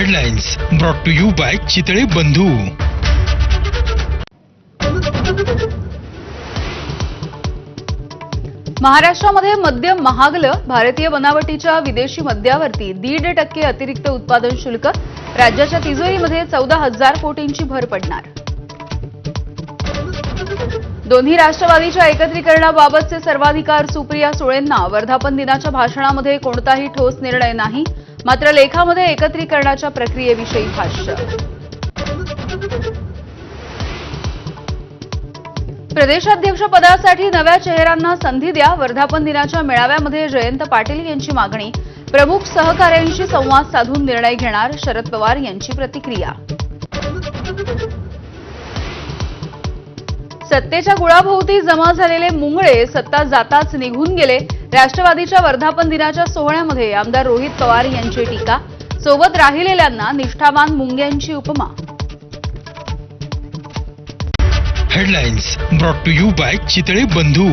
Headlines brought to you by Chitale Bandhu. महाराष्ट्रामध्ये मद्य महागलं. भारतीय बनावटीच्या विदेशी मद्यावरती 1.5% अतिरिक्त उत्पादन शुल्क. राज्याच्या तिजोरीमध्ये 14,000 कोटींची भर पडणार. दोन्ही राष्ट्रवादीच्या एकत्रीकरणाबाबतचे सर्वाधिकार सुप्रिया सुळेंना. वर्धापन दिनाच्या भाषणामध्ये कोणताही ठोस निर्णय नाही, मात्र लेखामध्ये एकत्रीकरणाच्या प्रक्रियेविषयी भाष्य. प्रदेशाध्यक्षपदासाठी नव्या चेहऱ्यांना संधी द्या. वर्धापन दिनाच्या मेळाव्यामध्ये जयंत पाटील यांची मागणी. प्रमुख सहकाऱ्यांशी संवाद साधून निर्णय घेणार. शरद पवार यांची प्रतिक्रिया. सत्तेच्या गुळाभोवती जमा झालेले मुंगळे सत्ता जाताच निघून गेले. राष्ट्रवादीच्या वर्धापन दिनाच्या सोहळ्यामध्ये आमदार रोहित पवार यांची टीका. सोबत राहिलेल्यांना निष्ठावान मुंग्यांची उपमा. Headlines brought to you by Chitale बंधू.